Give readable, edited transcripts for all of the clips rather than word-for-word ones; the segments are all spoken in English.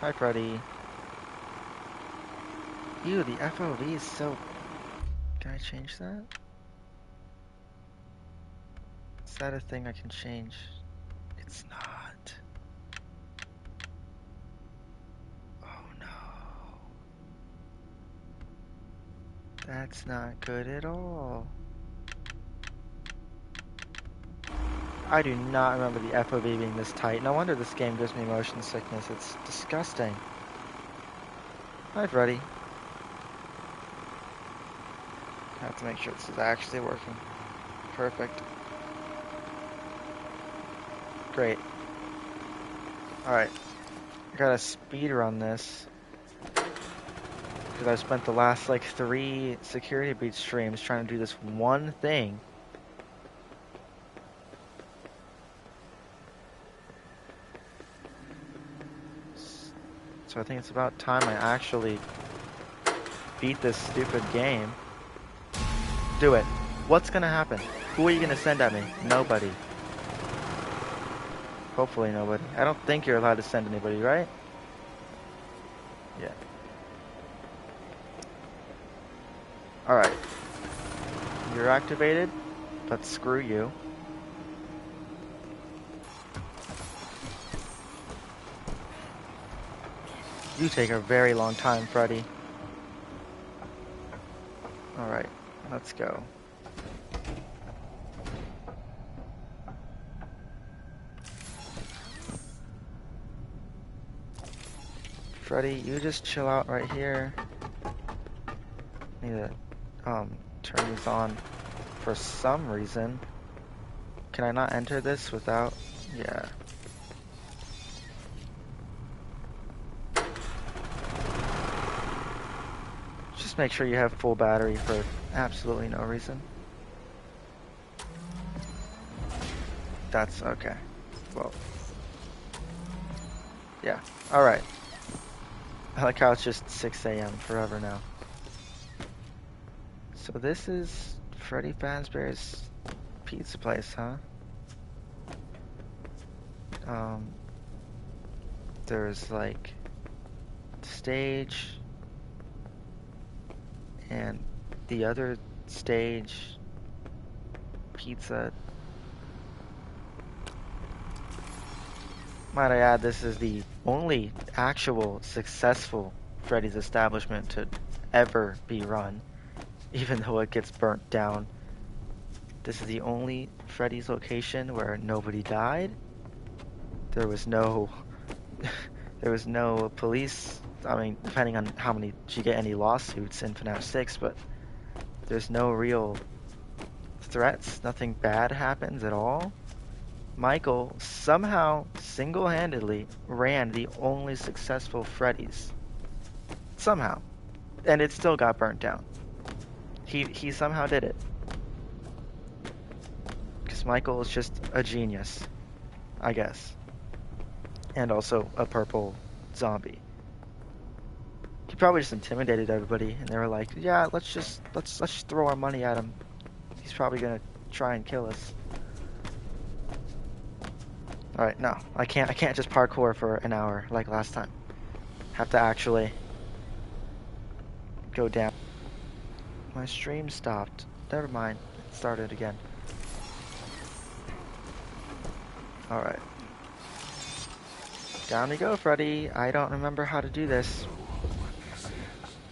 Hi, Freddy. Ew, the FOV is so... Can I change that? Is that a thing I can change? It's not. Oh no. That's not good at all. I do not remember the FOV being this tight. No wonder this game gives me motion sickness. It's disgusting. Hi, Freddy. I have to make sure this is actually working. Perfect. Great. Alright. I gotta speed run this. Because I've spent the last like 3 security breach streams trying to do this one thing. So I think it's about time I actually beat this stupid game. Do it. What's gonna happen? Who are you gonna send at me? Nobody. Hopefully nobody. I don't think you're allowed to send anybody, right? Yeah. Alright. You're activated, but screw you. You take a very long time, Freddy. Alright, let's go. Freddy, you just chill out right here. Need to turn these on for some reason. Can I not enter this without? Yeah. Just make sure you have full battery for absolutely no reason. That's okay. Well. Yeah. Alright. I like how it's just 6 a.m. forever now. So this is Freddy Fazbear's pizza place, huh? There's like stage and the other stage pizza. Might I add, this is the only actual successful Freddy's establishment to ever be run, even though it gets burnt down. This is the only Freddy's location where nobody died. There was no police. I mean, depending on how many, did you get any lawsuits in FNAF 6, but there's no real threats. Nothing bad happens at all. Michael somehow single-handedly ran the only successful Freddy's. Somehow. And it still got burnt down. He somehow did it. Because Michael is just a genius, I guess. And also a purple zombie. He probably just intimidated everybody, and they were like, "Yeah, let's just throw our money at him. He's probably gonna try and kill us." All right, no, I can't just parkour for an hour like last time. Have to actually go down. My stream stopped. Never mind. It started again. All right. Down we go, Freddy. I don't remember how to do this.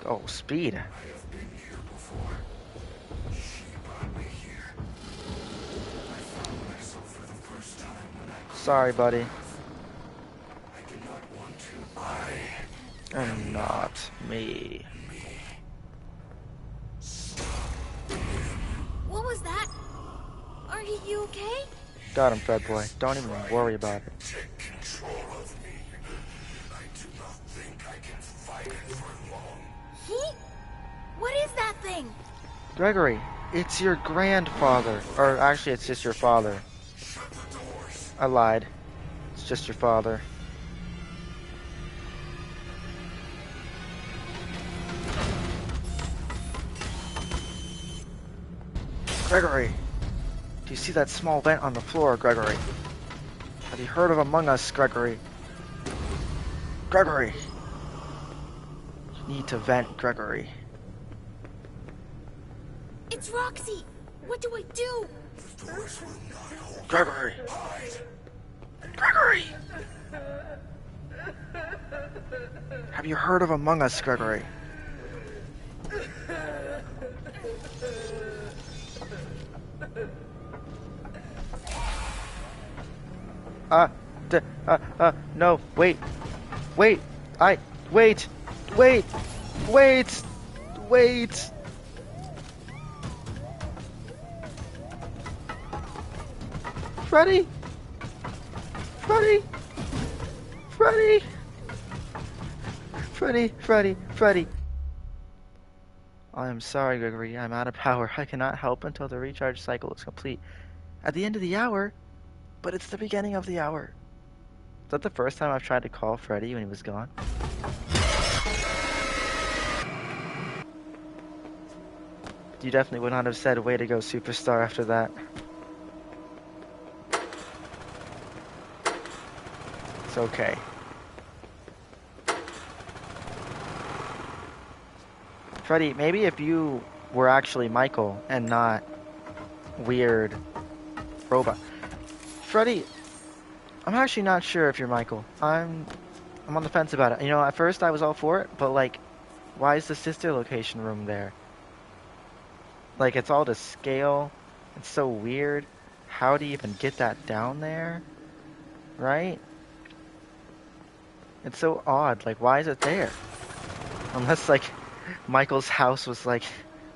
Oh, speed. Sorry, buddy. And not me. What was that? Are you okay? Got him, Fred boy. Don't even worry about it. Take control of me. I do not think I can fight it for long. He? What is that thing? Gregory, it's your grandfather. Or actually, it's just your father. Shut the doors. I lied. It's just your father. Gregory! Do you see that small vent on the floor, Gregory? Have you heard of Among Us, Gregory? Gregory! You need to vent, Gregory. It's Roxy! What do I do? The doors will not hold. Gregory! Hide. Gregory! Have you heard of Among Us, Gregory? No, wait, wait, wait, wait, wait, wait. Freddy? Freddy? Freddy? Freddy. I am sorry, Gregory. I'm out of power. I cannot help until the recharge cycle is complete. At the end of the hour? But it's the beginning of the hour. Is that the first time I've tried to call Freddy when he was gone? You definitely would not have said, "Way to go, superstar," after that. It's okay. Freddy, maybe if you were actually Michael and not weird robot. Freddy, I'm actually not sure if you're Michael. I'm on the fence about it. You know, at first I was all for it, but like, why is the sister location room there? Like, it's all to scale. It's so weird. How do you even get that down there? Right? It's so odd. Like, why is it there? Unless, like, Michael's house was, like,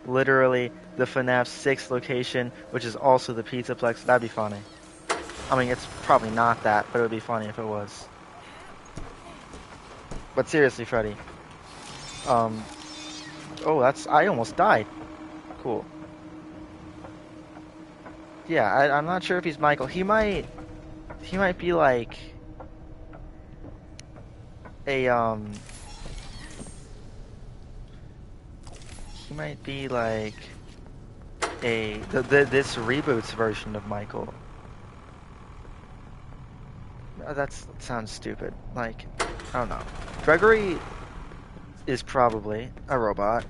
literally the FNAF 6 location, which is also the Pizzaplex. That'd be funny. I mean, it's probably not that, but it would be funny if it was. But seriously, Freddy. Oh, I almost died. Cool. Yeah, I'm not sure if he's Michael. He might be like a, he might be like this reboot's version of Michael. That sounds stupid. Like, I don't know. Gregory is probably a robot.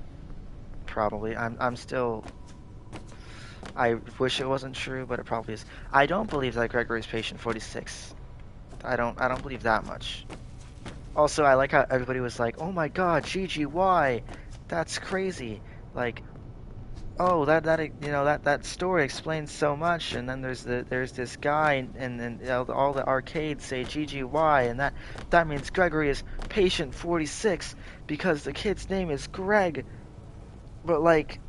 Probably. I'm still. I wish it wasn't true, but it probably is. I don't believe that Gregory's patient 46. I don't believe that much. Also, I like how everybody was like, "Oh my God, GGY, that's crazy!" Like, oh, that story explains so much. And then there's this guy, and you know, all the arcades say GGY, and that means Gregory is patient 46 because the kid's name is Greg. But like,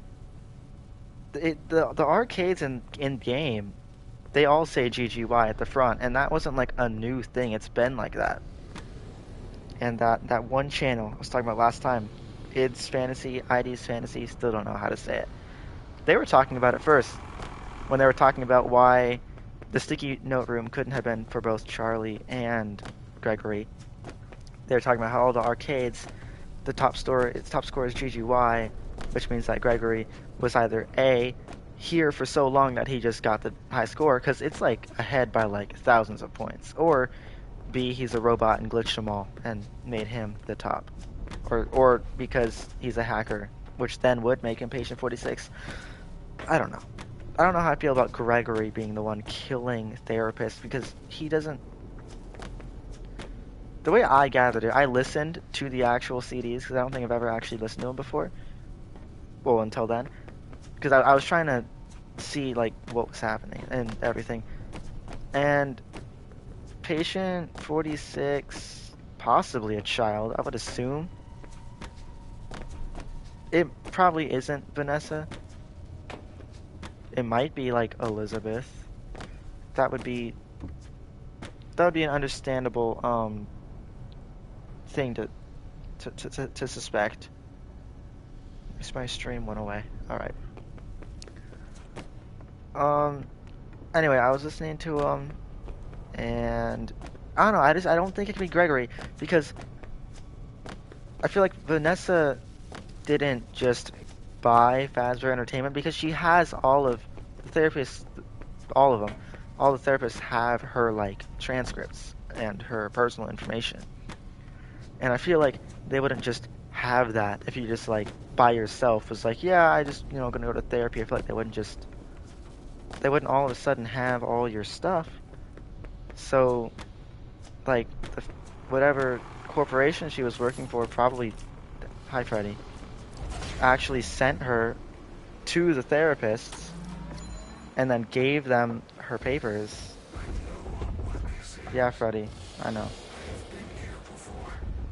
the arcades in game, they all say GGY at the front, and that wasn't like a new thing. It's been like that. And that one channel I was talking about last time, ID's Fantasy, still don't know how to say it. They were talking about it first when they were talking about why the sticky note room couldn't have been for both Charlie and Gregory. They were talking about how all the arcades, its top score is GGY, which means that Gregory was either A, here for so long that he just got the high score, because it's like ahead by like thousands of points, or B, he's a robot and glitched them all and made him the top, or because he's a hacker, which then would make him patient 46. I don't know. I don't know how I feel about Gregory being the one killing therapists, because he doesn't. The way I gathered it, I listened to the actual CDs because I don't think I've ever actually listened to them before. Well, until then, because I was trying to see like what was happening and everything, and patient 46, possibly a child, I would assume. It probably isn't Vanessa. It might be like Elizabeth. That would be an understandable thing to suspect. My stream went away. All right. Anyway, I was listening to and I don't know. I don't think it could be Gregory, because I feel like Vanessa didn't just buy Fazbear Entertainment, because she has all of the therapists, all of them. All the therapists have her like transcripts and her personal information. And I feel like they wouldn't just have that if you just like by yourself was like, yeah, I just, gonna go to therapy. I feel like they wouldn't all of a sudden have all your stuff. So, like, whatever corporation she was working for probably, hi Freddy, actually sent her to the therapists and then gave them her papers. Yeah, Freddy, I know.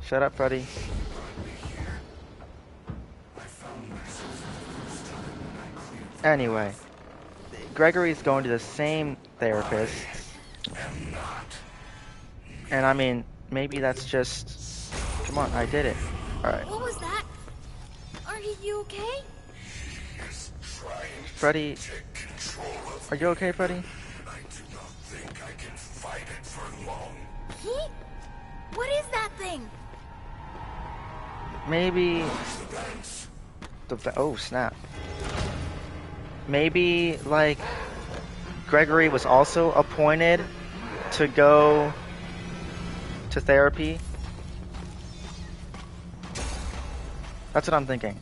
Shut up, Freddy. Anyway, Gregory's going to the same therapist, and I mean, maybe that's just... Come on, I did it. Alright. What was that? Are you okay? Freddy, are you okay, Freddy? I do not think I can fight it for long. What is that thing? Maybe... Oh, snap. Maybe, like, Gregory was also appointed to go to therapy. That's what I'm thinking.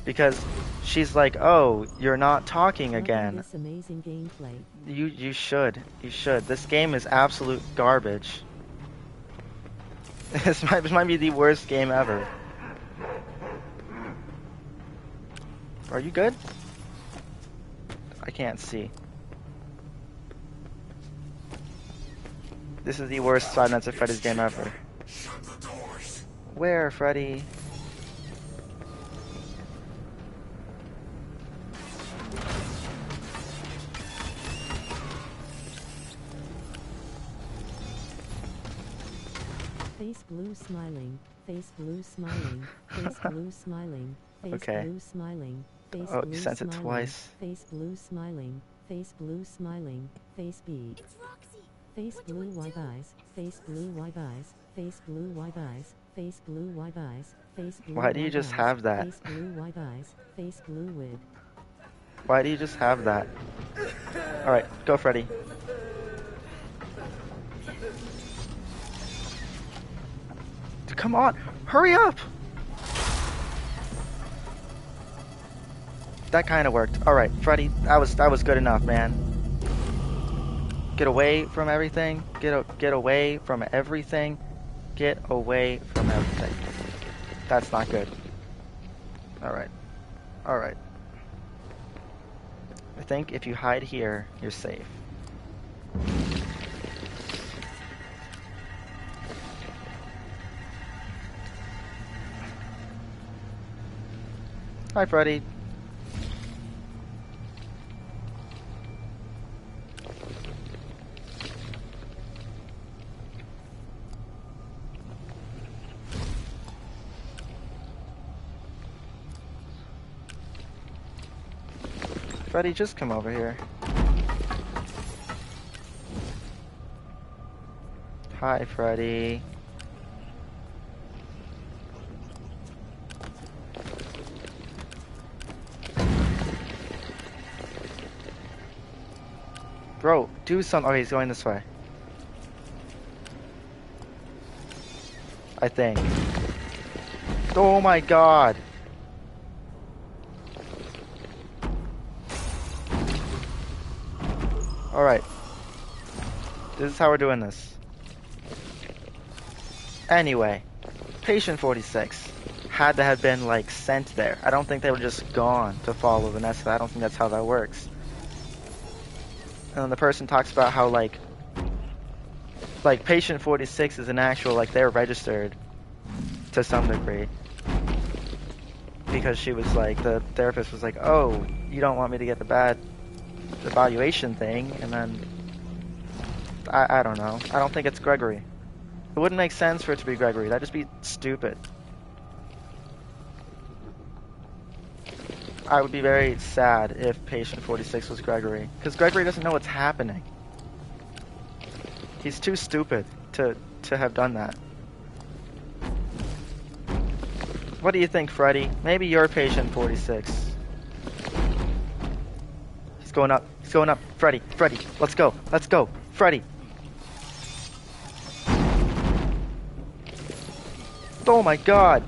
Because she's like, oh, you're not talking again. This amazing gameplay. You should. You should. This game is absolute garbage. This might be the worst game ever. Are you good? I can't see. This is the worst Five Nights at Freddy's game ever. Where, Freddy? Face blue smiling, face blue smiling, face blue smiling, face Okay. blue smiling, face Oh, blue you sent it smiling, twice. face blue smiling, face blue smiling, face B. It's Roxy. Face What do blue I white do? eyes, face blue white eyes, face blue white eyes, face blue white eyes, face blue Why do you white just eyes, have that? Face blue white eyes, face blue wig. Why do you just have that? Alright, go, Freddy. Come on! Hurry up! That kind of worked. Alright, Freddy, that was good enough, man. Get away from everything. Get away from everything. Get away from everything. That's not good. Alright. Alright. I think if you hide here, you're safe. Hi, Freddy. Freddy, just come over here. Hi, Freddy. Bro, do something. Oh, he's going this way. I think. Oh my god. Alright. This is how we're doing this. Anyway, Patient 46 had to have been, like, sent there. I don't think they were just gone to follow Vanessa. I don't think that's how that works. And the person talks about how, like Patient 46 is an actual, like, they're registered to some degree. Because she was like, the therapist was like, oh, you don't want me to get the bad evaluation thing, and then I don't know. I don't think it's Gregory. It wouldn't make sense for it to be Gregory. That'd just be stupid. I would be very sad if Patient 46 was Gregory, because Gregory doesn't know what's happening. He's too stupid to have done that. What do you think, Freddy? Maybe you're Patient 46. He's going up. He's going up. Freddy, let's go. Let's go. Freddy. Oh my god!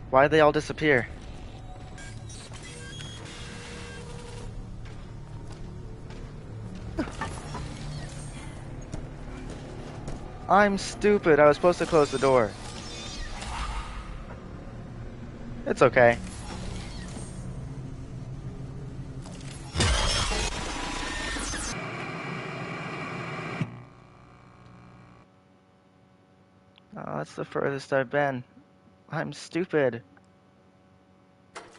Why did they all disappear? I'm stupid. I was supposed to close the door. It's okay. Oh, that's the furthest I've been. I'm stupid.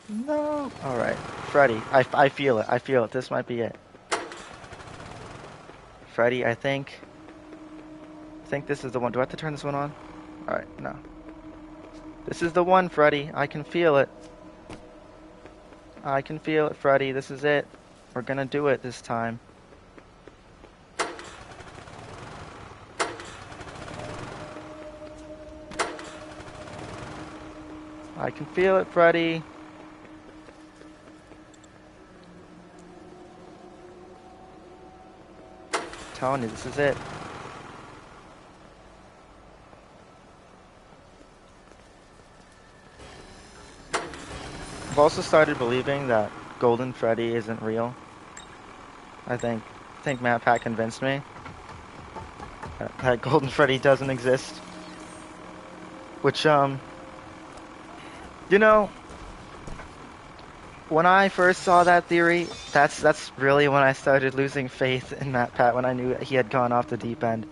No. Alright. Freddy. I feel it. I feel it. This might be it. Freddy, I think this is the one. Do I have to turn this one on? Alright, no. This is the one, Freddy. I can feel it. I can feel it, Freddy. This is it. We're gonna do it this time. I can feel it, Freddy. I'm telling you, this is it. I've also started believing that Golden Freddy isn't real. I think Matt Pat convinced me that Golden Freddy doesn't exist. Which, you know, when I first saw that theory, that's really when I started losing faith in Matt Pat, when I knew he had gone off the deep end.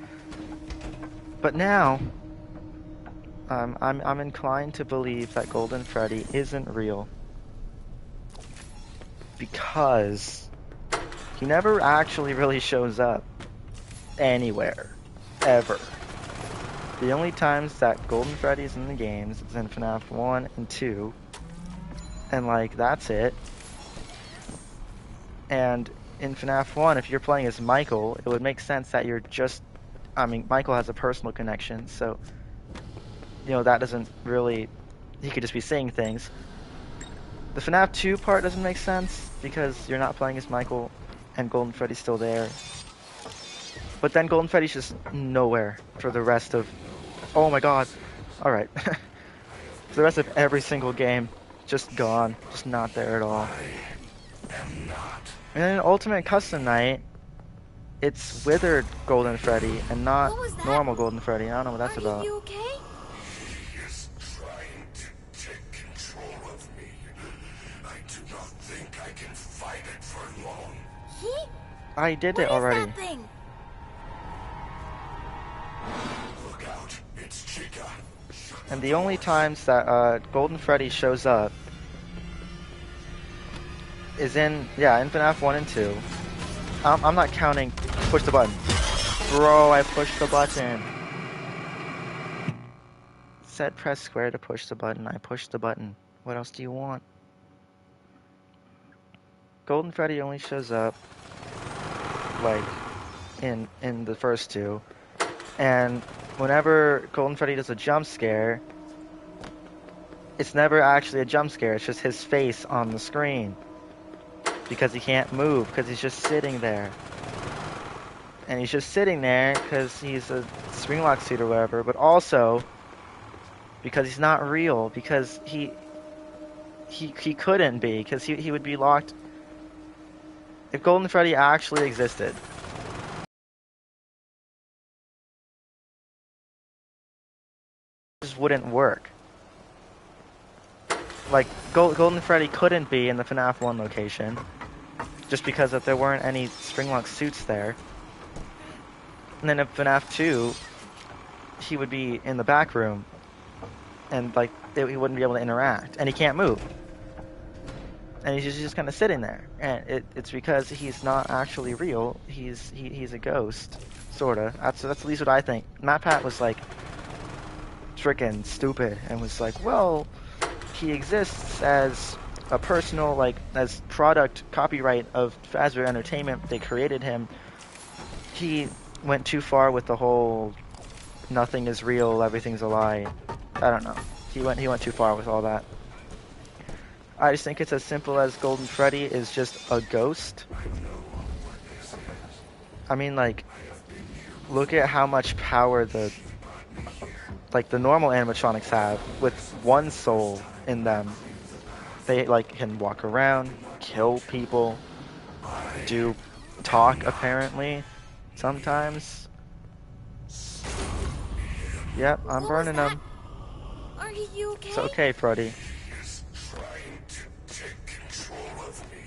But now, I'm inclined to believe that Golden Freddy isn't real. Because he never actually really shows up anywhere, ever. The only times that Golden Freddy's in the games is in FNAF 1 and 2, and like, that's it. And in FNAF 1, if you're playing as Michael, it would make sense that you're just, I mean, Michael has a personal connection, so, you know, that doesn't really, he could just be saying things. The FNAF 2 part doesn't make sense, because you're not playing as Michael, and Golden Freddy's still there. But then Golden Freddy's just nowhere for the rest of... Oh my god. Alright. For the rest of every single game, just gone. Just not there at all. And then in Ultimate Custom Night, it's withered Golden Freddy and not normal Golden Freddy. I don't know what that's about. Are you okay? He is trying to take control of me. I do not think I can fight it for long. He? I did What it already. is that thing? Look out, it's Chica. And the only times that Golden Freddy shows up is in FNAF 1 and 2. I'm not counting push the button. Bro, I pushed the button. It said press square to push the button. I pushed the button. What else do you want? Golden Freddy only shows up like in the first two. And whenever Golden Freddy does a jump scare, it's never actually a jump scare, it's just his face on the screen. Because he can't move, because he's just sitting there. And he's just sitting there because he's a spring lock suit or whatever, but also because he's not real, because he couldn't be, because he would be locked. If Golden Freddy actually existed, it just wouldn't work. Like, Golden Freddy couldn't be in the FNAF 1 location, just because if there weren't any spring lock suits there. And then in FNAF 2, he would be in the back room, and like he wouldn't be able to interact, and he can't move, and he's just kind of sitting there. And it's because he's not actually real. He's a ghost, sorta. That's at least what I think. Matt Pat was like freaking stupid and was like, well, he exists as a personal, like, as product copyright of Fazbear Entertainment. They created him. He went too far with the whole nothing is real, everything's a lie. I don't know. He went too far with all that. I just think it's as simple as Golden Freddy is just a ghost. I mean, like, look at how much power the normal animatronics have with one soul in them. They like can walk around, kill people, talk apparently sometimes. Yep, I'm What was burning that? them. Are you okay? It's okay, Freddy. Is trying to take control of me.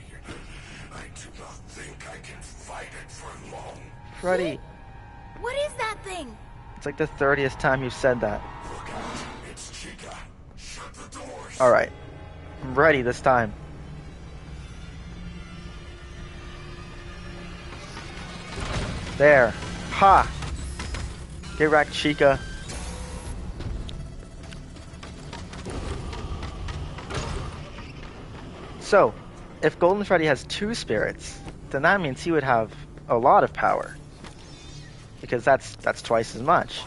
I do not think I can fight it for long. Freddy, What is that thing? it's like the 30th time you've said that. Look out, it's Chica. Shut the doors. Alright, I'm ready this time. There. Ha! Get wrecked, Chica. So, if Golden Freddy has 2 spirits, then that means he would have a lot of power. Because that's twice as much.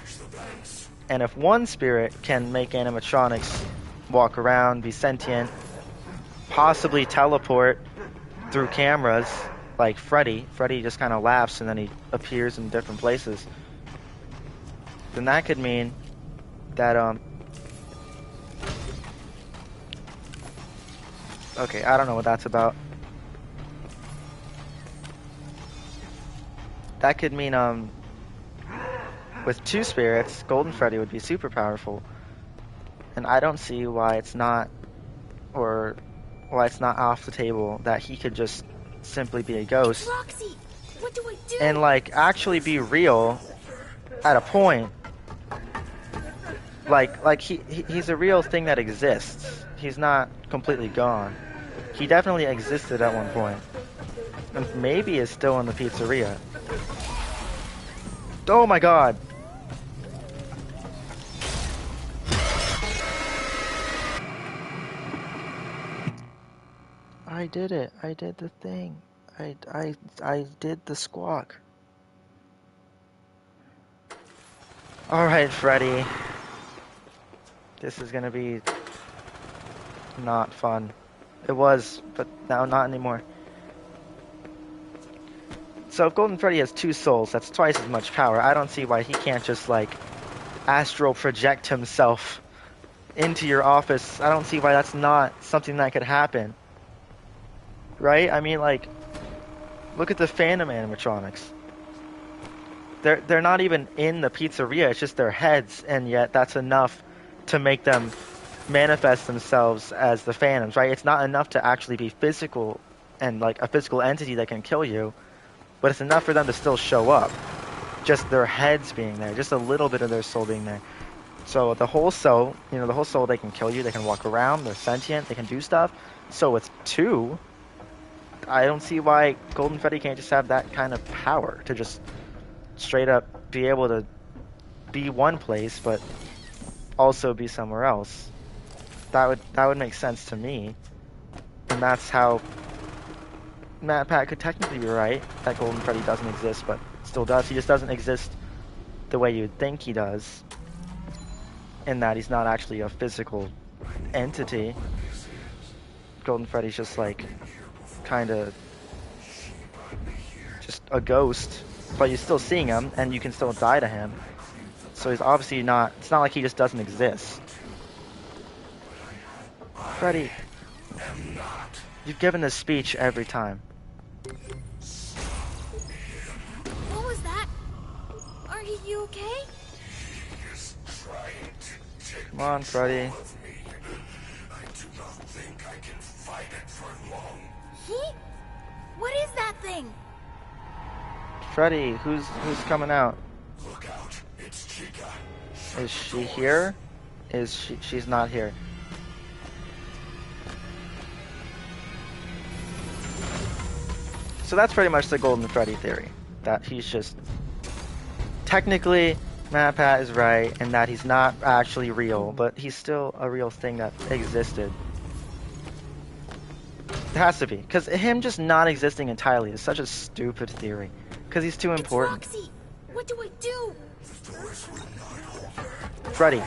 And if 1 spirit can make animatronics walk around, be sentient, possibly teleport through cameras, like Freddy just kind of laughs and then he appears in different places, then that could mean that, okay, I don't know what that's about. That could mean, with 2 spirits, Golden Freddy would be super powerful. And I don't see why it's not, or why it's not off the table that he could just simply be a ghost Roxy, what do I do? and, like, actually be real at a point. Like he's a real thing that exists. He's not completely gone. He definitely existed at one point. And maybe is still in the pizzeria. Oh my god! I did it. I did the thing. I did the squawk. Alright, Freddy. This is gonna be not fun. It was, but now not anymore. So if Golden Freddy has 2 souls, that's twice as much power. I don't see why he can't just, like, astral project himself into your office. I don't see why that's not something that could happen. Right? I mean, like, look at the Phantom animatronics. They're not even in the pizzeria, it's just their heads, and yet that's enough to make them manifest themselves as the Phantoms, right? It's not enough to actually be physical and like a physical entity that can kill you, but it's enough for them to still show up. Just their heads being there, just a little bit of their soul being there. So the whole soul, they can kill you, they can walk around, they're sentient, they can do stuff. So with 2, I don't see why Golden Freddy can't just have that kind of power to just straight up be able to be one place, but also be somewhere else. That would make sense to me. And that's how Matt Pat could technically be right, that Golden Freddy doesn't exist, but still does. He just doesn't exist the way you'd think he does. In that he's not actually a physical entity. Golden Freddy's just like kinda just a ghost, but you're still seeing him and you can still die to him. So he's obviously not, it's not like he just doesn't exist. Freddy, you've given this speech every time. What was that? Are you okay? He is trying to take Come on, Freddy. control of me. I do not think I can fight it for long. He? What is that thing? Freddy, who's coming out? Look out, it's Chica. Is she here? She's not here. So that's pretty much the Golden Freddy theory. That he's just... Technically, Matt Pat is right in that he's not actually real, but he's still a real thing that existed. It has to be. Because him just not existing entirely is such a stupid theory. Because he's too important. It's Roxy. What do I do? Doors will not open. Freddy,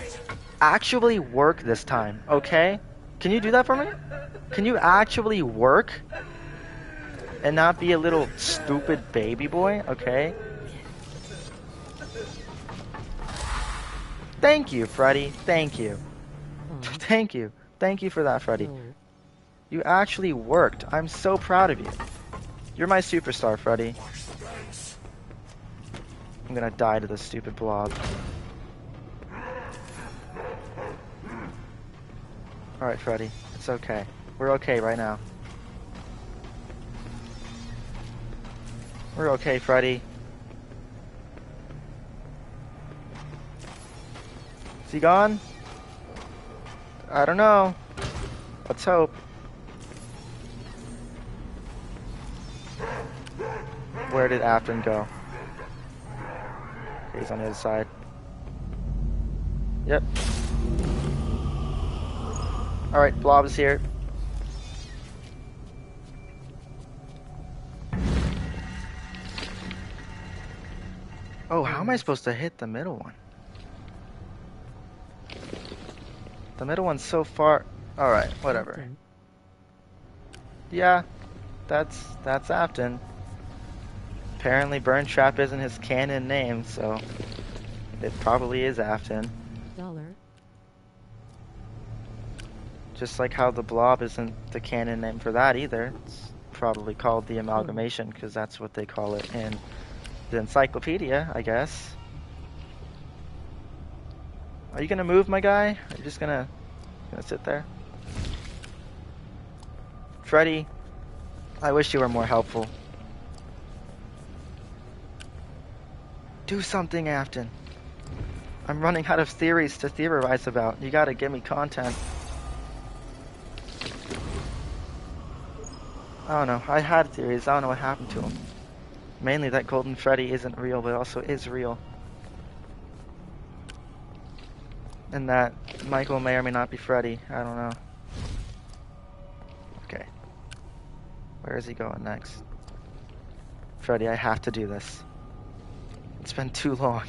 actually work this time, okay? Can you do that for me? Can you actually work and not be a little stupid baby boy, okay? Thank you, Freddy. Thank you. Aw, Thank you. Thank you for that, Freddy. no. You actually worked. I'm so proud of you. You're my superstar, Freddy. I'm gonna die to this stupid blob. Alright, Freddy. It's okay. We're okay right now. We're okay, Freddy. Is he gone? I don't know. Let's hope. Where did Afton go? Okay, he's on the other side. Yep. Alright, Blob is here. Oh, how am I supposed to hit the middle one? The middle one's so far. Alright, whatever. Afton. Yeah, that's Afton. Apparently Burn Trap isn't his canon name, so it probably is Afton. Dollar. Just like how the Blob isn't the canon name for that either. It's probably called the Amalgamation because that's what they call it in the encyclopedia, I guess. Are you gonna move, my guy? Are you just gonna sit there? Freddy, I wish you were more helpful. Do something, Afton. I'm running out of theories to theorize about. You gotta give me content. I don't know. I had theories. I don't know what happened to them. Mainly that Golden Freddy isn't real, but also is real. And that Michael may or may not be Freddy. I don't know. Okay. Where is he going next? Freddy, I have to do this. It's been too long.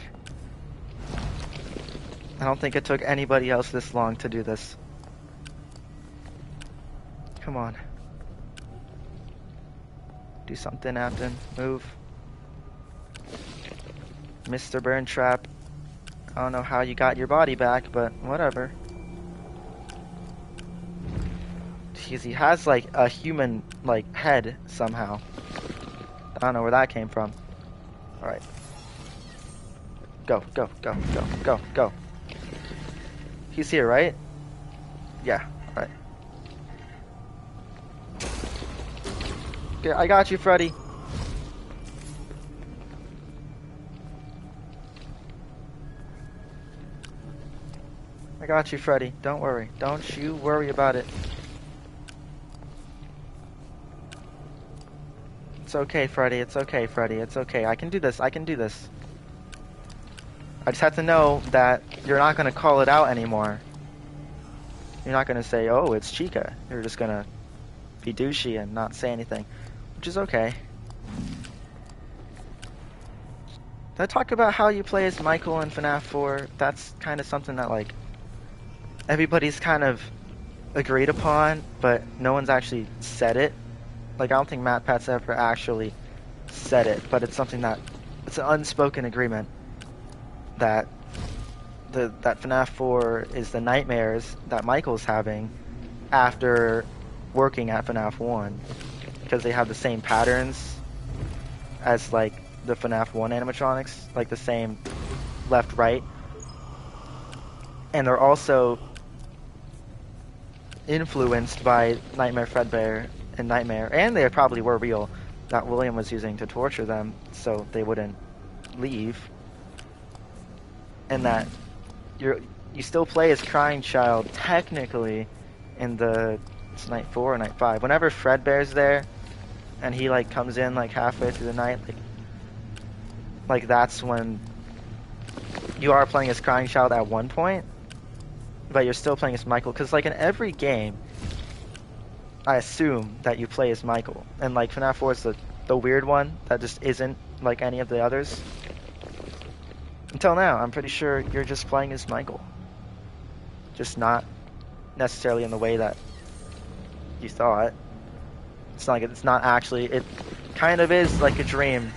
I don't think it took anybody else this long to do this. Come on. Do something, Afton. Move. Mr. Burn Trap. I don't know how you got your body back, but whatever. Jeez, he has like a human like head somehow. I don't know where that came from. Alright. Go, go, go, go, go, go. He's here, right? Yeah, alright. Okay, I got you, Freddy. I got you, Freddy. Don't worry. Don't you worry about it. It's okay, Freddy. It's okay, Freddy. It's okay. I can do this. I can do this. I just have to know that you're not going to call it out anymore. You're not going to say, oh, it's Chica. You're just going to be douchey and not say anything, which is okay. Did I talk about how you play as Michael in FNAF 4? That's kind of something that, like, everybody's kind of agreed upon, but no one's actually said it. Like, I don't think MatPat's ever actually said it, but it's something that, it's an unspoken agreement that that FNAF 4 is the nightmares that Michael's having after working at FNAF 1, because they have the same patterns as like the FNAF 1 animatronics, like the same left, right, and they're also influenced by Nightmare Fredbear and Nightmare, and they probably were real, that William was using to torture them so they wouldn't leave. And that you still play as Crying Child technically in the it's night 4 or night 5. Whenever Fredbear's there and he like comes in like halfway through the night, like that's when you are playing as Crying Child at one point, but you're still playing as Michael, because like in every game I assume that you play as Michael, and like FNAF 4 is the weird one that just isn't like any of the others. Until now, I'm pretty sure you're just playing as Michael. just not necessarily in the way that you thought. It's not like it's not actually. It kind of is like a dream.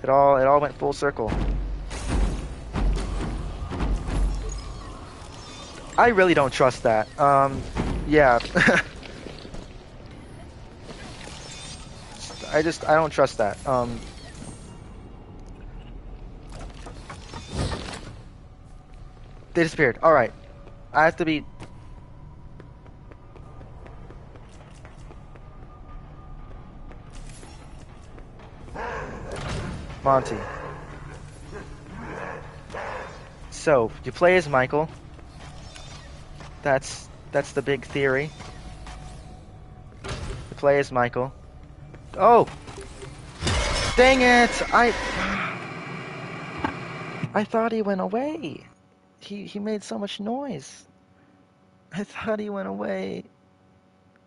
It all went full circle. I really don't trust that. Yeah. I don't trust that. They disappeared. All right. I have to be. Monty. So, you play as Michael. That's the big theory. You play as Michael. Oh! Dang it! I thought he went away. He made so much noise. I thought he went away.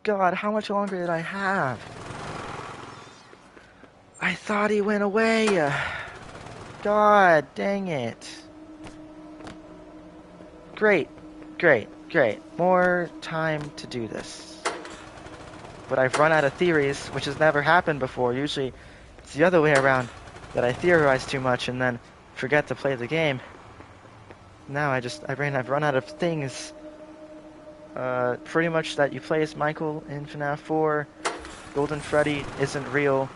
God, how much longer did I have? I thought he went away. God, dang it. Great. More time to do this. But I've run out of theories, which has never happened before. Usually, it's the other way around, that I theorize too much and then forget to play the game. Now I've run out of things. Pretty much that you play as Michael in FNAF 4. Golden Freddy isn't real.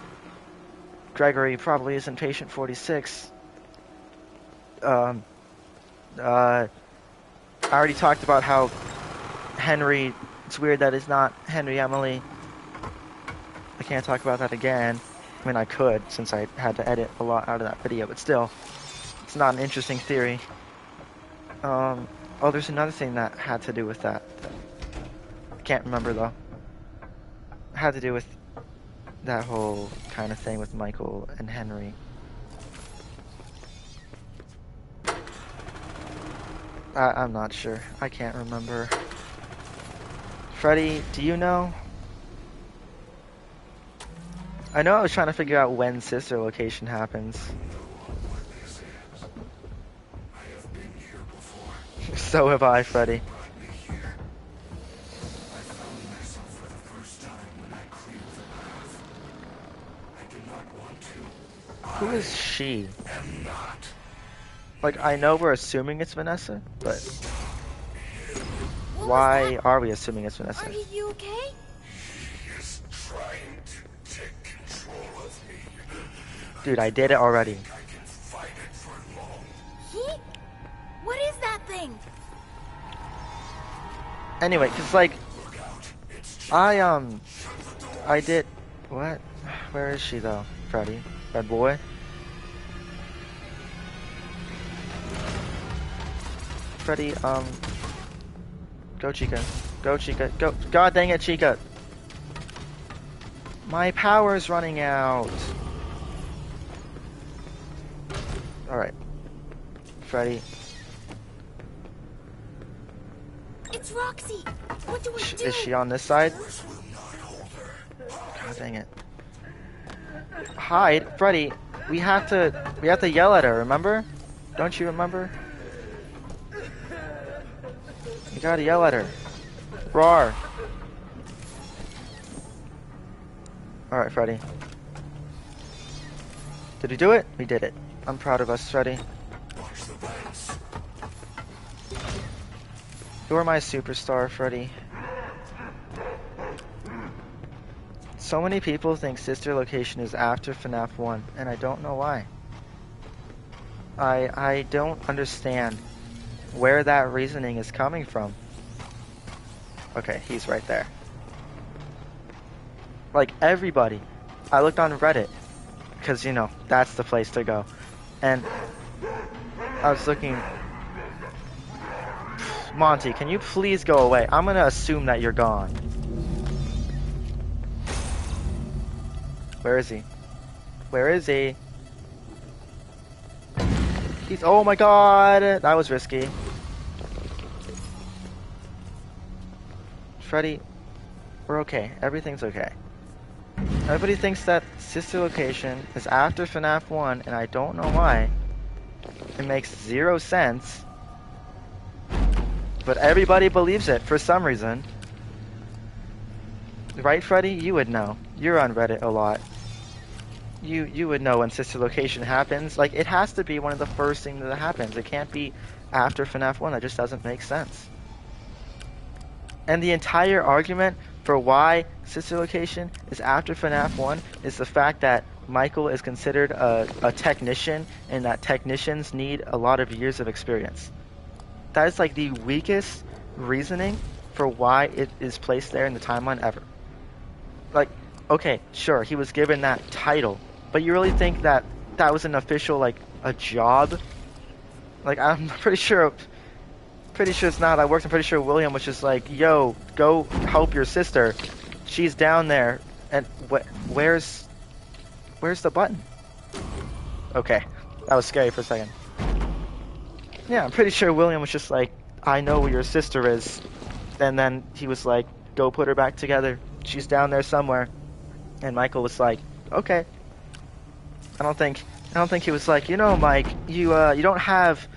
Gregory probably isn't Patient 46. I already talked about how Henry, it's weird that it's not Henry Emily. I can't talk about that again. I mean, I could, since I had to edit a lot out of that video, but still, it's not an interesting theory. Oh, there's another thing that had to do with that. I can't remember, though. It had to do with that whole kind of thing with Michael and Henry. I'm not sure. I can't remember. Freddy, do you know? I know I was trying to figure out when sister location happens. So have I, Freddy. Who is she? Like, I know we're assuming it's Vanessa, but why are we assuming it's Vanessa? Are you okay? He is trying to take control of me. Dude, I did it already. I can fight it for long. He? What is that thing? Anyway, cause like, I did, what? Where is she though, Freddy? Red boy? Freddy, go Chica. Go Chica. Go. God dang it, Chica. My power's running out. Alright. Freddy. It's Roxy. What do we do? Is she on this side? God dang it. Hide, Freddy. We have to yell at her, remember? Don't you remember? You gotta yell at her. Roar. Alright, Freddy. Did we do it? We did it. I'm proud of us, Freddy. You're my superstar, Freddy. So many people think sister location is after FNAF 1, and I don't know why. I don't understand where that reasoning is coming from. Okay, he's right there. Like, everybody. I looked on Reddit, because, you know, that's the place to go. And I was looking... Monty, can you please go away? I'm gonna assume that you're gone. Where is he? Where is he? He's... Oh my god! That was risky. Freddy, we're okay. Everything's okay. Everybody thinks that sister location is after FNAF 1, and I don't know why. It makes zero sense. But everybody believes it for some reason. Right, Freddy? You would know. You're on Reddit a lot. You would know when sister location happens. Like, it has to be one of the first things that happens. It can't be after FNAF 1. That just doesn't make sense. And the entire argument for why sister location is after FNAF 1 is the fact that Michael is considered a technician, and that technicians need a lot of years of experience. That is like the weakest reasoning for why it is placed there in the timeline ever. Like, okay, sure, he was given that title, but you really think that that was an official, like, a job? Like, I'm pretty sure it's not. I worked. I'm pretty sure William was just like, yo, go help your sister. She's down there. And where's the button? Okay, that was scary for a second. Yeah, I'm pretty sure William was just like, I know where your sister is. And then he was like, go put her back together. She's down there somewhere. And Michael was like, okay. I don't think he was like, you know, Mike, you don't have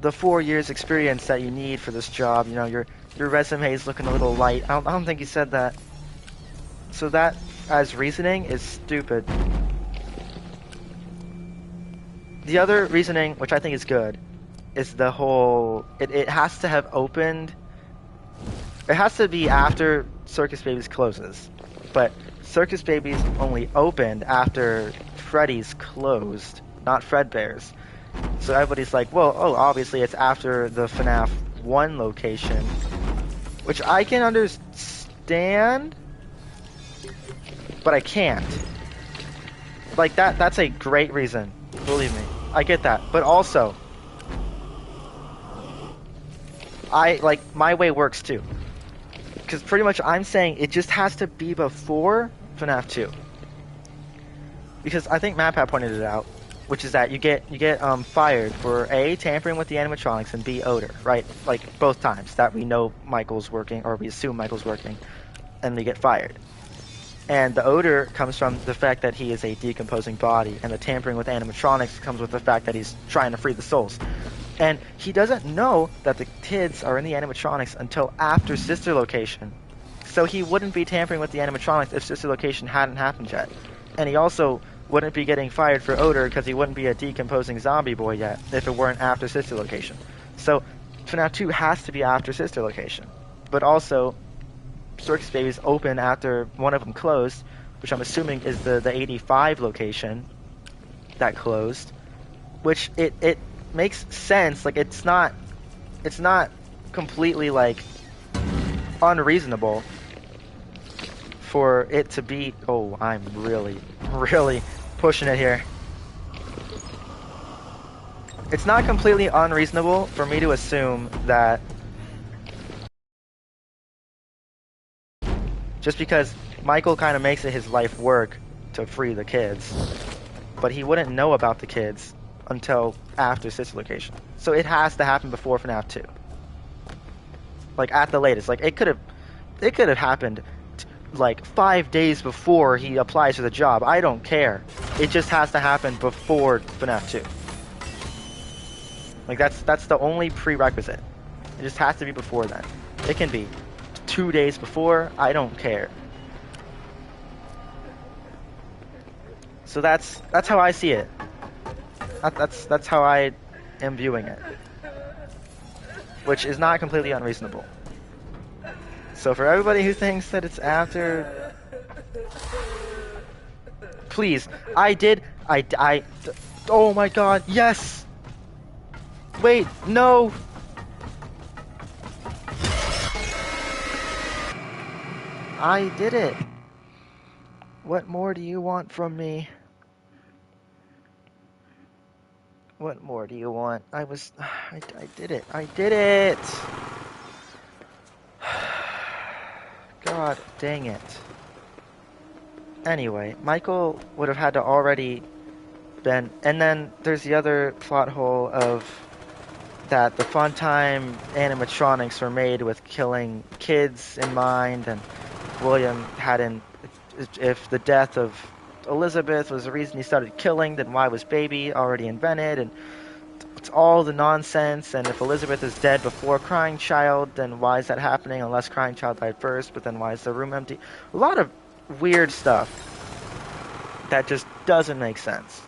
the 4 years experience that you need for this job. You know, your resume is looking a little light. I don't think he said that. So that, as reasoning, is stupid. The other reasoning, which I think is good, is the whole, it has to have opened, it has to be after Circus Babies closes. But Circus Babies only opened after Freddy's closed, not Fredbear's. So everybody's like, well, oh, obviously it's after the FNAF 1 location, which I can understand, but I can't. Like, that's a great reason, believe me. I get that, but also, my way works too. Because pretty much I'm saying it just has to be before FNAF 2. Because I think MatPat pointed it out, which is that you get fired for A, tampering with the animatronics, and B, odor, right? Like, both times that we know Michael's working, or we assume Michael's working, and we get fired. And the odor comes from the fact that he is a decomposing body, and the tampering with animatronics comes with the fact that he's trying to free the souls. And he doesn't know that the kids are in the animatronics until after Sister Location. So he wouldn't be tampering with the animatronics if Sister Location hadn't happened yet. And he also wouldn't be getting fired for odor because he wouldn't be a decomposing zombie boy yet if it weren't after Sister Location. So FNAF 2 has to be after Sister Location. But also, Circus Babies open after one of them closed, which I'm assuming is the 85 location that closed, which it makes sense. Like, it's not completely, like, unreasonable for it to be. Oh, I'm really pushing it here. It's not completely unreasonable for me to assume that just because Michael kind of makes it his life work to free the kids, but he wouldn't know about the kids until after Sister Location. So it has to happen before FNAF 2. Like, at the latest. Like, it could have happened like 5 days before he applies for the job. I don't care. It just has to happen before FNAF 2. Like, that's the only prerequisite. It just has to be before then. It can be 2 days before. I don't care. So that's how I see it. That's how I am viewing it, which is not completely unreasonable. So for everybody who thinks that it's after, please, oh my god, yes! Wait, no! I did it! What more do you want from me? What more do you want? I did it. I did it! God dang it. Anyway, Michael would have had to already been... And then there's the other plot hole of that the Funtime animatronics were made with killing kids in mind, and William hadn't... If the death of Elizabeth was the reason he started killing, then why was Baby already invented? And it's all the nonsense, and if Elizabeth is dead before Crying Child, then why is that happening unless Crying Child died first, but then why is the room empty? A lot of weird stuff that just doesn't make sense,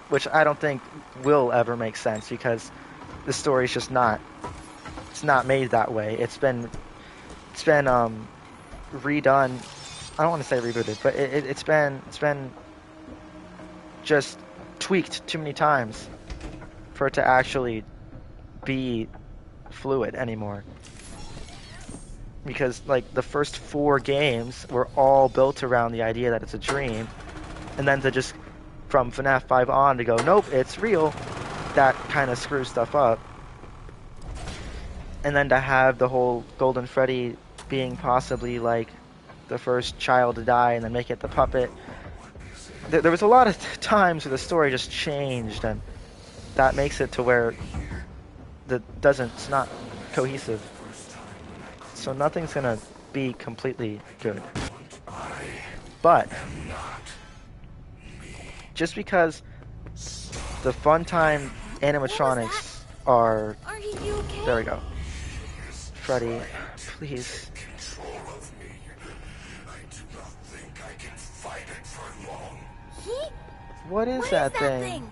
which I don't think will ever make sense because the story's just not, it's not made that way. It's been redone. I don't want to say rebooted, but it's been just tweaked too many times for it to actually be fluid anymore. Because like the first 4 games were all built around the idea that it's a dream, and then to just from FNAF 5 on to go, nope, it's real, that kind of screws stuff up. And then to have the whole Golden Freddy being possibly like the first child to die and then make it the puppet. There was a lot of times where the story just changed, and that makes it to where it's not cohesive. So nothing's gonna be completely good. But just because the Funtime animatronics are... Are you okay? There we go. Freddy, please. Control of me. I do not think I can fight it for long. What is that thing?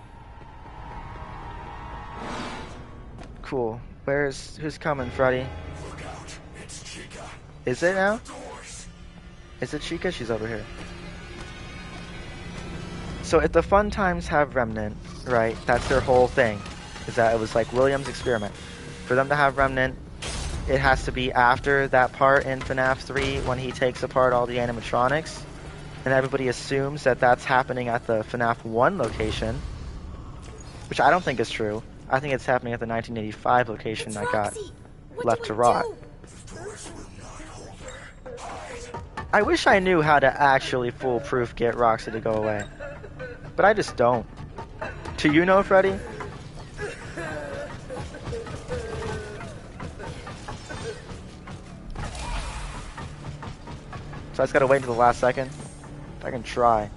Cool. Who's coming, Freddy? Look out, it's Chica. Is it now? Doors. Is it Chica? She's over here. So if the Fun Times have Remnant, right, that's their whole thing, is that it was like William's experiment. For them to have Remnant, it has to be after that part in FNAF 3 when he takes apart all the animatronics, and everybody assumes that that's happening at the FNAF 1 location, which I don't think is true. I think it's happening at the 1985 location It's that got Roxy. What left do to I rot. do? Doors will not hold her. Hide. I wish I knew how to actually foolproof get Roxy to go away, but I just don't. Do you know, Freddy? So I just gotta wait until the last second. I can try.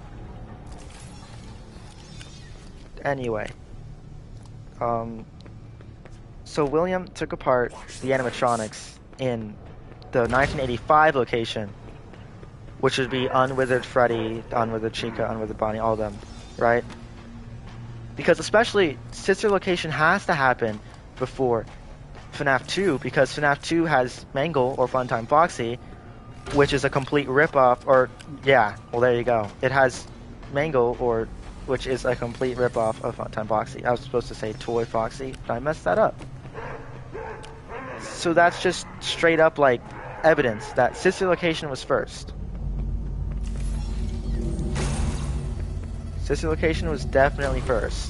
Anyway. So William took apart the animatronics in the 1985 location, which would be Unwithered Freddy, Unwithered Chica, Unwithered Bonnie, all of them, right? Because especially sister location has to happen before FNAF 2, because FNAF 2 has Mangle or Funtime Foxy, which is a complete ripoff, or yeah, well there you go. It has Mangle, which is a complete ripoff of Funtime Foxy. I was supposed to say Toy Foxy, but I messed that up. So that's just straight up like evidence that sister location was first. Sister location was definitely first,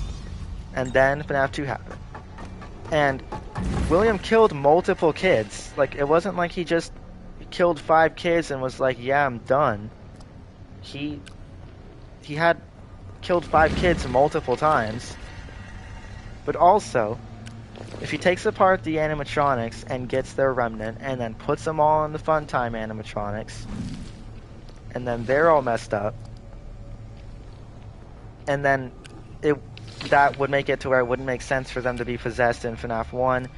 and then FNAF 2 happened. And William killed multiple kids. Like, it wasn't like he just killed 5 kids and was like, yeah, I'm done. He had killed 5 kids multiple times. But also, if he takes apart the animatronics and gets their remnant and then puts them all in the Funtime animatronics, and then they're all messed up, and then that would make it to where it wouldn't make sense for them to be possessed in FNAF 1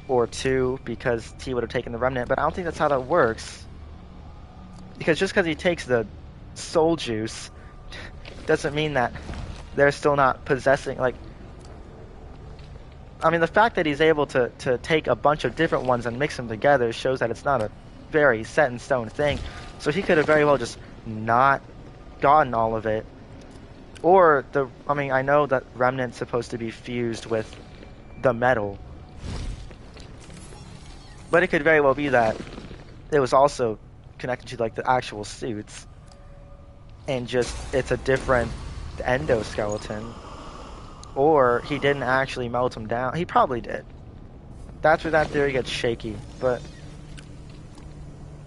or 2 because T would have taken the remnant, but I don't think that's how that works. Because just because he takes the soul juice doesn't mean that they're still not possessing, like... I mean, the fact that he's able to take a bunch of different ones and mix them together shows that it's not a very set-in-stone thing. So he could have very well just not gotten all of it. Or, I know that Remnant's supposed to be fused with the metal. But it could very well be that it was also connected to, like, the actual suits. And just, it's a different endoskeleton. Or he didn't actually melt him down. He probably did. That's where that theory gets shaky. But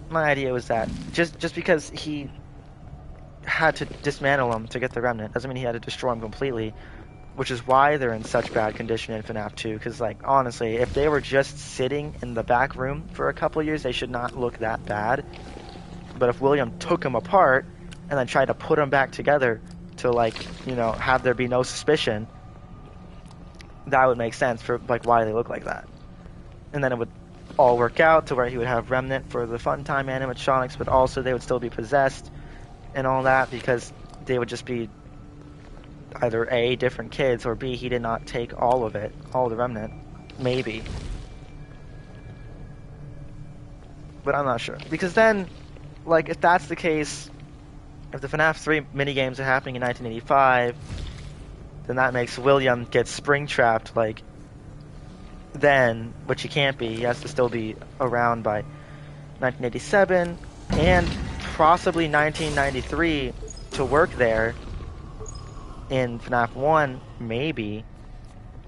my idea was that just because he had to dismantle him to get the remnant doesn't mean he had to destroy him completely, which is why they're in such bad condition in FNAF 2. Because, like, honestly, if they were just sitting in the back room for a couple years, they should not look that bad. But if William took them apart and then tried to put them back together to, like, you know, have there be no suspicion, that would make sense for like why they look like that. And then it would all work out to where he would have Remnant for the fun time animatronics, but also they would still be possessed and all that because they would just be either A, different kids, or B, he did not take all of it, all the Remnant. Maybe. But I'm not sure. Because then, like, if that's the case, if the FNAF 3 minigames are happening in 1985, then that makes William get spring-trapped, like, then, which he can't be. He has to still be around by 1987 and possibly 1993 to work there in FNAF 1, maybe.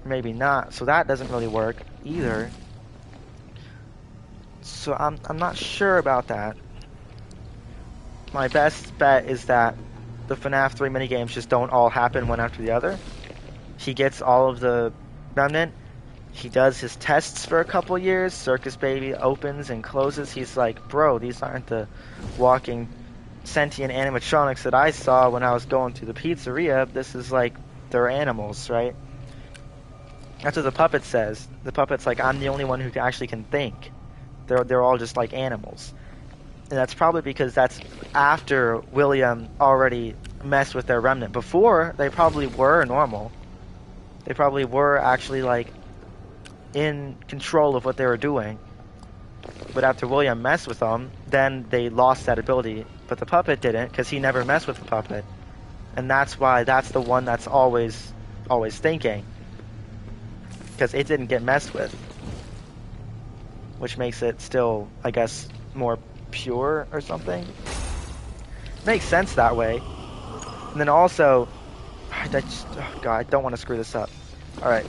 Maybe not. So that doesn't really work either. So I'm not sure about that. My best bet is that the FNAF 3 minigames just don't all happen one after the other. He gets all of the Remnant. He does his tests for a couple years. Circus Baby opens and closes. He's like, bro, these aren't the walking sentient animatronics that I saw when I was going to the pizzeria. This is like, they're animals, right? That's what the puppet says. The puppet's like, I'm the only one who actually can think. They're all just like animals. And that's probably because that's after William already messed with their Remnant. Before, they probably were normal. They probably were actually like in control of what they were doing. But after William messed with them, then they lost that ability. But the puppet didn't, because he never messed with the puppet. And that's why that's the one that's always thinking. Because it didn't get messed with. Which makes it still, I guess, more pure or something. Makes sense that way. And then also, oh God, I don't want to screw this up. Alright.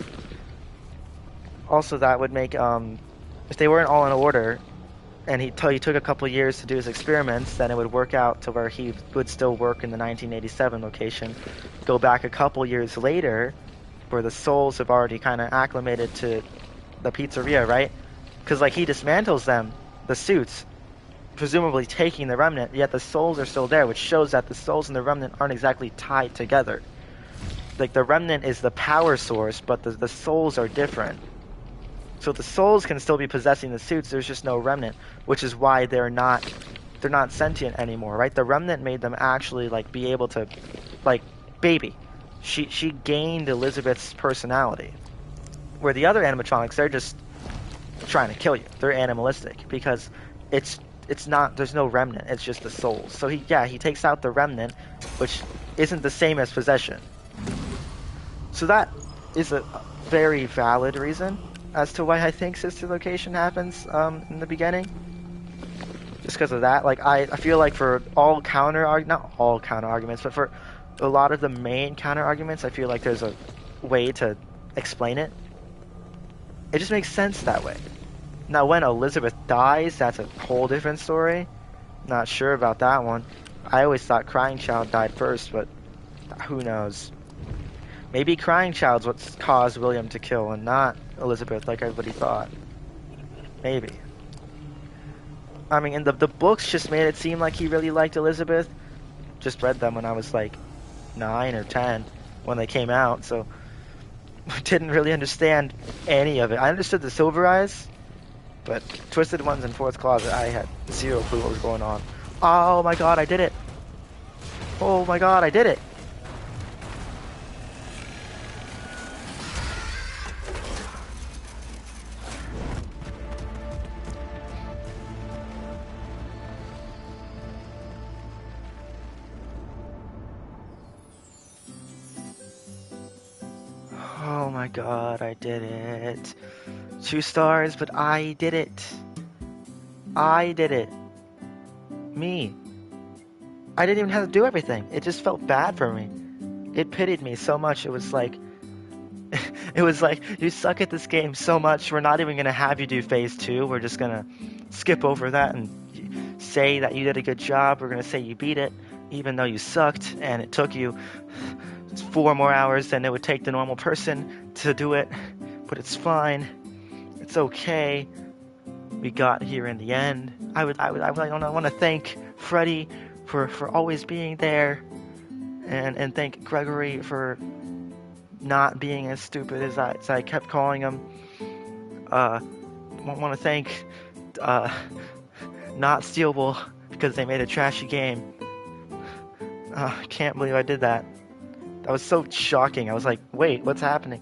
Also, that would make, if they weren't all in order, and he took a couple years to do his experiments, then it would work out to where he would still work in the 1987 location. Go back a couple years later, where the souls have already kind of acclimated to the pizzeria, right? Because, like, he dismantles them, the suits, presumably taking the Remnant, yet the souls are still there, which shows that the souls and the Remnant aren't exactly tied together. Like, the Remnant is the power source, but the souls are different. So the souls can still be possessing the suits, there's just no Remnant, which is why they're not sentient anymore, right? The Remnant made them actually, like, be able to, like, baby. She gained Elizabeth's personality. Where the other animatronics, they're just trying to kill you. They're animalistic, because it's not, there's no Remnant, it's just the souls. So he takes out the Remnant, which isn't the same as possession. So that is a very valid reason as to why I think Sister Location happens in the beginning. Just because of that. Like, I feel like for all not all counter arguments, but for a lot of the main counter arguments, I feel like there's a way to explain it. It just makes sense that way. Now, when Elizabeth dies, that's a whole different story. Not sure about that one. I always thought Crying Child died first, but who knows? Maybe Crying Child's what caused William to kill and not Elizabeth like everybody thought. Maybe. I mean, and the books just made it seem like he really liked Elizabeth. Just read them when I was like 9 or 10 when they came out, so didn't really understand any of it. I understood the Silver Eyes, but Twisted Ones and Fourth Closet, I had zero clue what was going on. Oh my god, I did it! Oh my god, I did it! Oh my god, I did it. 2 stars, but I did it. I did it. Me. I didn't even have to do everything. It just felt bad for me. It pitied me so much. It was like, you suck at this game so much, we're not even going to have you do phase 2. We're just going to skip over that and say that you did a good job. We're going to say you beat it, even though you sucked, and it took you 4 more hours than it would take the normal person to do it. But it's fine. It's okay. We got here in the end. I want to thank Freddy for always being there, and thank Gregory for not being as stupid as I kept calling them. Uh, want to thank uh, Not Stealable because they made a trashy game. I can't believe I did that. That was so shocking. I was like, wait, what's happening?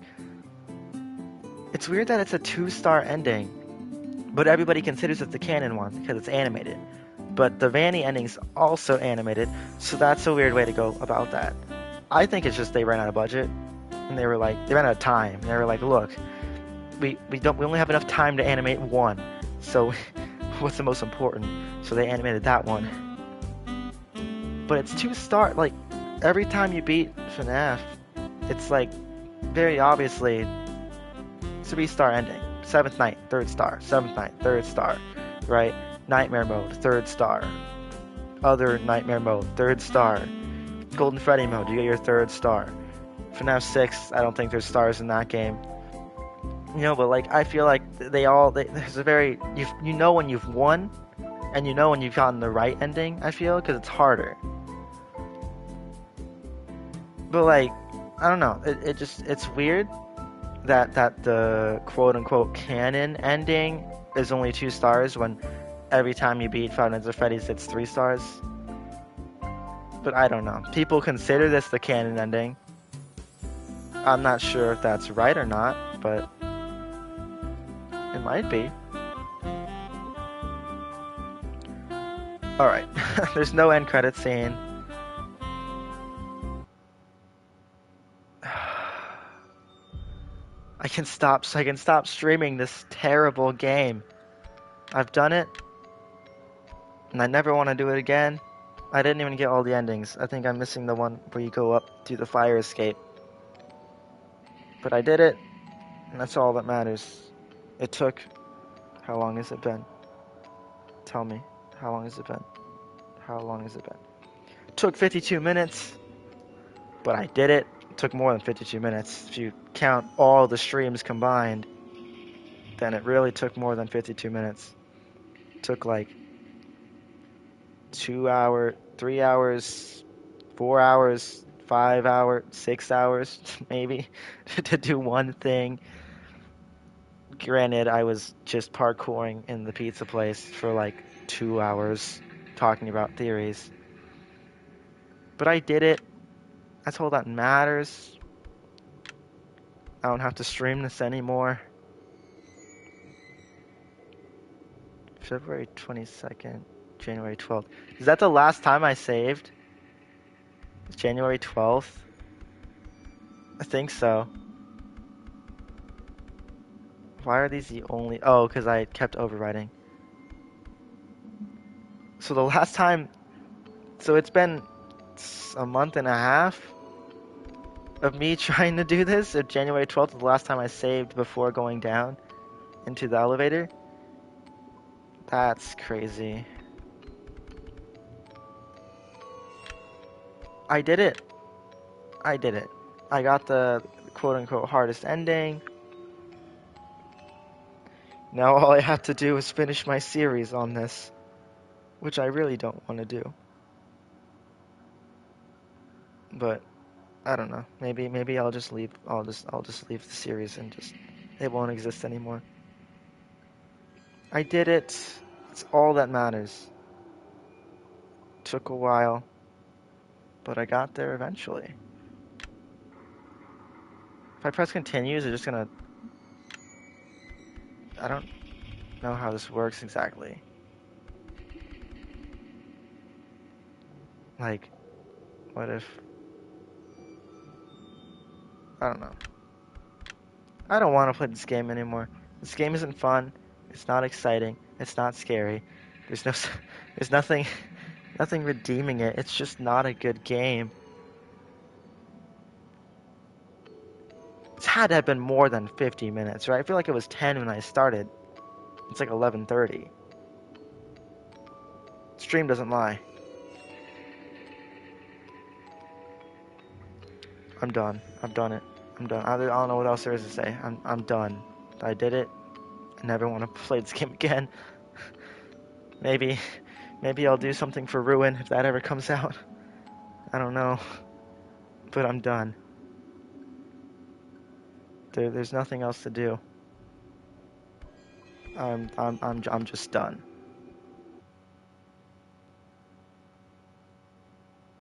It's weird that it's a 2-star ending, but everybody considers it the canon one because it's animated. But the Vanny ending's also animated, so that's a weird way to go about that. I think it's just they ran out of budget, and they ran out of time. They were like, look, we only have enough time to animate one, so what's the most important? So they animated that one. But it's 2-star, like, every time you beat FNAF, it's like, very obviously, 3-star ending. 7th night, 3rd star. 7th night, 3rd star. Right? Nightmare mode, 3rd star. Other nightmare mode, 3rd star. Golden Freddy mode, you get your 3rd star. FNAF 6, I don't think there's stars in that game. You know, but like, I feel like there's a very, you know when you've won, and you know when you've gotten the right ending, I feel, because it's harder. But like, I don't know, it's weird that the quote-unquote canon ending is only 2 stars when every time you beat Five Nights at Freddy's it's 3 stars. But I don't know. People consider this the canon ending. I'm not sure if that's right or not, but it might be. Alright, there's no end credit scene. I can stop streaming this terrible game. I've done it, and I never want to do it again. I didn't even get all the endings. I think I'm missing the one where you go up through the fire escape. But I did it, and that's all that matters. It took... How long has it been? Tell me. How long has it been? How long has it been? It took 52 minutes, but I did it. It took more than 52 minutes. If you count all the streams combined, then it really took more than 52 minutes. It took like 2 hours, 3 hours, 4 hours, 5 hours, 6 hours, maybe, to do one thing. Granted, I was just parkouring in the pizza place for like 2 hours talking about theories. But I did it. That's all that matters. I don't have to stream this anymore. February 22nd, January 12th. Is that the last time I saved? January 12th? I think so. Why are these the only... Oh, because I kept overwriting. So the last time... So it's been a month and a half of me trying to do this. If January 12th is the last time I saved before going down into the elevator. That's crazy. I did it. I did it. I got the quote-unquote hardest ending. Now all I have to do is finish my series on this, which I really don't want to do. But I don't know. Maybe I'll just leave. I'll just leave the series and just it won't exist anymore. I did it. It's all that matters. Took a while, but I got there eventually. If I press continue, is it just gonna... I don't know how this works exactly. Like, what if... I don't know. I don't want to play this game anymore. This game isn't fun. It's not exciting. It's not scary. There's nothing redeeming it. It's just not a good game. It's had to have been more than 50 minutes, right? I feel like it was 10 when I started. It's like 11:30. Stream doesn't lie. I'm done. I've done it. I'm done. I don't know what else there is to say. I'm done. I did it. I never want to play this game again. Maybe I'll do something for Ruin if that ever comes out. I don't know. But I'm done. There's nothing else to do. I'm just done.